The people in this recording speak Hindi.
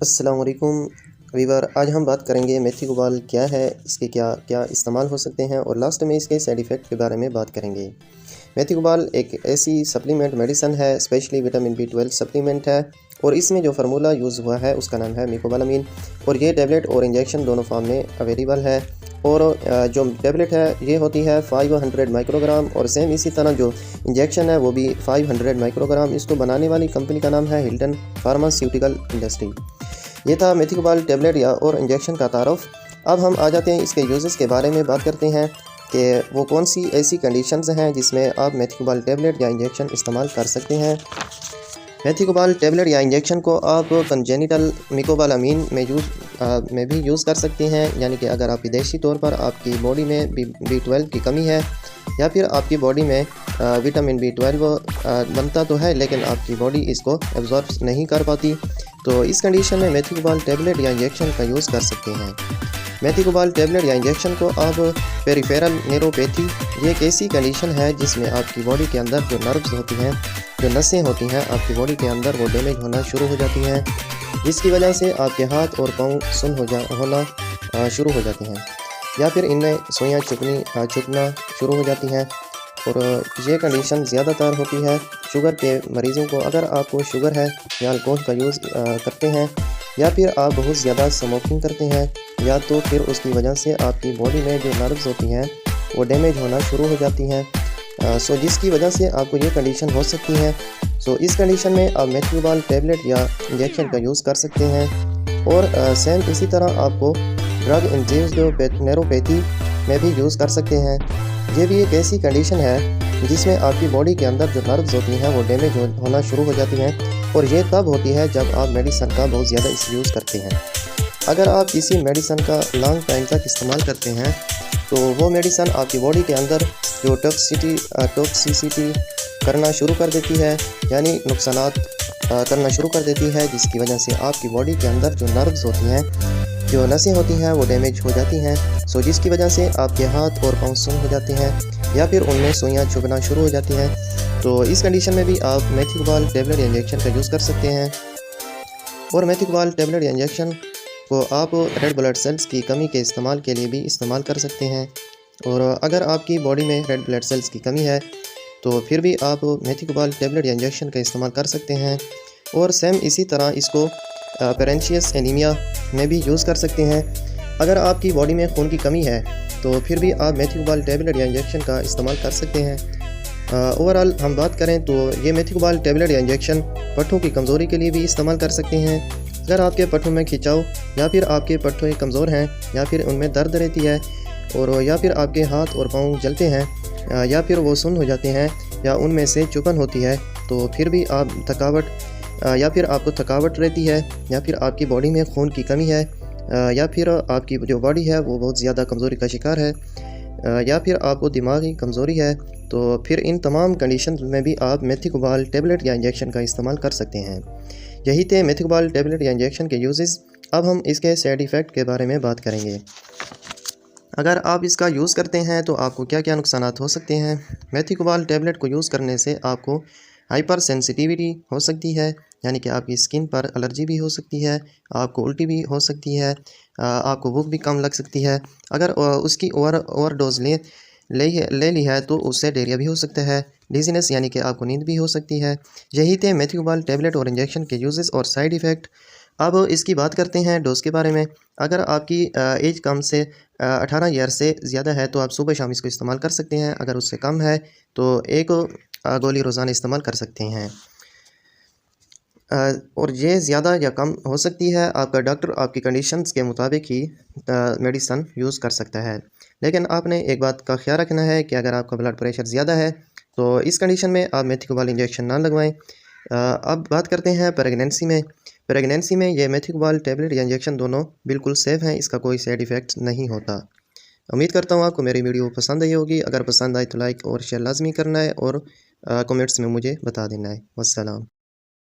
अस्सलाम वालेकुम वीवर। आज हम बात करेंगे मेथी गुबाल क्या है, इसके क्या क्या इस्तेमाल हो सकते हैं और लास्ट में इसके साइड इफ़ेक्ट के बारे में बात करेंगे। मेथी गुबाल एक ऐसी सप्लीमेंट मेडिसन है, स्पेशली विटामिन B12 सप्लीमेंट है और इसमें जो फार्मूला यूज़ हुआ है उसका नाम है मिकोबालामीन और ये टैबलेट और इंजेक्शन दोनों फॉर्म में अवेलेबल है। और जो टैबलेट है ये होती है 500 माइक्रोग्राम और सेम इसी तरह जो इंजेक्शन है वो भी 500 माइक्रोग्राम। इसको बनाने वाली कंपनी का नाम है हिल्टन फार्मास्यूटिकल इंडस्ट्री। ये था मेथी गुबाल टैबलेट या और इंजेक्शन का तारुफ। अब हम आ जाते हैं इसके यूजेस के बारे में बात करते हैं कि वो कौन सी ऐसी कंडीशंस हैं जिसमें आप मेथी गुबाल टैबलेट या इंजेक्शन इस्तेमाल कर सकते हैं। मेथी गुबाल टैबलेट या इंजेक्शन को आप कंजेनिटल मिकोबालामीन में भी यूज़ कर सकते हैं, यानी कि अगर आप विदेशी तौर पर आपकी बॉडी में B12 की कमी है या फिर आपकी बॉडी में विटामिन B12 बनता तो है लेकिन आपकी बॉडी इसको एब्जॉर्ब नहीं कर पाती, तो इस कंडीशन में मेथी गुबाल टैबलेट या इंजेक्शन का यूज़ कर सकते हैं। मेथी गुबाल टैबलेट या इंजेक्शन को आप पेरिफेरल न्यूरोपैथी, ये एक ऐसी कंडीशन है जिसमें आपकी बॉडी के अंदर जो नर्व्स होती हैं, जो नसें होती हैं आपकी बॉडी के अंदर, वो डैमेज होना शुरू हो जाती हैं, जिसकी वजह से आपके हाथ और पाँव सुन्न होना शुरू हो जाते हैं या फिर इनमें सुइयाँ चुभना शुरू हो जाती हैं। और ये कंडीशन ज़्यादातर होती है शुगर के मरीज़ों को। अगर आपको शुगर है या अल्कोहल का यूज़ करते हैं या फिर आप बहुत ज़्यादा स्मोकिंग करते हैं या तो फिर उसकी वजह से आपकी बॉडी में जो नर्व्स होती हैं वो डैमेज होना शुरू हो जाती हैं। सो जिसकी वजह से आपको ये कंडीशन हो सकती है। सो इस कंडीशन में आप मेथी गुबाल टैबलेट या इंजेक्शन का यूज़ कर सकते हैं। और सेम इसी तरह आपको ड्रग इंड्यूस्ड न्यूरोपैथी में भी यूज़ कर सकते हैं। ये भी एक ऐसी कंडीशन है जिसमें आपकी बॉडी के अंदर जो नर्व्स होती हैं वो डैमेज होना शुरू हो जाती हैं और ये तब होती है जब आप मेडिसन का बहुत ज़्यादा यूज़ करते हैं। अगर आप किसी मेडिसन का लॉन्ग टाइम तक इस्तेमाल करते हैं तो वो मेडिसन आपकी बॉडी के अंदर जो टॉक्सिसिटी करना शुरू कर देती है, यानी नुकसानात करना शुरू कर देती है, जिसकी वजह से आपकी बॉडी के अंदर जो नर्व्स होती हैं, जो नसें होती हैं वो डैमेज हो जाती हैं। सो जिसकी वजह से आपके हाथ और पाँव सुन्न हो जाते हैं या फिर उनमें सुइयाँ चुभना शुरू हो जाती हैं। तो इस कंडीशन में भी आप मेथी गुबाल टैबलेट या इंजेक्शन का यूज़ कर सकते हैं। और मेथी गुबाल टैबलेट या इंजेक्शन को आप रेड ब्लड सेल्स की कमी के इस्तेमाल के लिए भी इस्तेमाल कर सकते हैं। और अगर आपकी बॉडी में रेड ब्लड सेल्स की कमी है तो फिर भी आप मेथी गुबाल टैबलेट या इंजेक्शन का इस्तेमाल कर सकते हैं। और सेम इसी तरह इसको पेरेंशियस एनीमिया में भी यूज़ कर सकते हैं। अगर आपकी बॉडी में खून की कमी है तो फिर भी आप मेथी गुबाल टैबलेट या इंजेक्शन का इस्तेमाल कर सकते हैं। ओवरऑल हम बात करें तो ये मेथी गुबाल टैबलेट या इंजेक्शन पट्ठों की कमज़ोरी के लिए भी इस्तेमाल कर सकते हैं। अगर आपके पट्ठों में खिंचाव या फिर आपके पट्ठे कमज़ोर हैं या फिर उनमें दर्द रहती है और या फिर आपके हाथ और पाँव जलते हैं या फिर वो सुन्न हो जाते हैं या उनमें से चुभन होती है, तो फिर भी आप या फिर आपको थकावट रहती है या फिर आपकी बॉडी में खून की कमी है या फिर आपकी जो बॉडी है वो बहुत ज़्यादा कमज़ोरी का शिकार है या फिर आपको दिमागी कमज़ोरी है, तो फिर इन तमाम कंडीशन में भी आप मेथी गुबाल टैबलेट या इंजेक्शन का इस्तेमाल कर सकते हैं। यही थे मेथी गुबाल टैबलेट या इंजेक्शन के यूजेस। अब हम इसके साइड इफ़ेक्ट के बारे में बात करेंगे। अगर आप इसका यूज़ करते हैं तो आपको क्या क्या नुकसानात हो सकते हैं। मेथी गुबाल टैबलेट को यूज़ करने से आपको हाइपर सेंसिटिविटी हो सकती है, यानी कि आपकी स्किन पर एलर्जी भी हो सकती है, आपको उल्टी भी हो सकती है, आपको भूख भी कम लग सकती है। अगर उसकी ओवरडोज ले ली है तो उससे डायरिया भी हो सकता है, डिजीनेस यानी कि आपको नींद भी हो सकती है। यही थे मेथी गुबाल टैबलेट और इंजेक्शन के यूजेस और साइड इफ़ेक्ट। अब इसकी बात करते हैं डोज के बारे में। अगर आपकी एज कम से 18 ईयर से ज़्यादा है तो आप सुबह शाम इसको इस्तेमाल कर सकते हैं। अगर उससे कम है तो एक गोली रोज़ाना इस्तेमाल कर सकते हैं। और ये ज़्यादा या कम हो सकती है, आपका डॉक्टर आपकी कंडीशंस के मुताबिक ही मेडिसन यूज़ कर सकता है। लेकिन आपने एक बात का ख्याल रखना है कि अगर आपका ब्लड प्रेशर ज़्यादा है तो इस कंडीशन में आप मेथी गुबाल इंजेक्शन ना लगवाएं। अब बात करते हैं प्रेगनेंसी में ये मेथी गुबाल टैबलेट या इंजेक्शन दोनों बिल्कुल सेफ़ हैं, इसका कोई साइड इफ़ेक्ट नहीं होता। उम्मीद करता हूँ आपको मेरी वीडियो पसंद आई होगी। अगर पसंद आई तो लाइक और शेयर लाजमी करना है और कमेंट्स में मुझे बता देना है। वस्सलाम।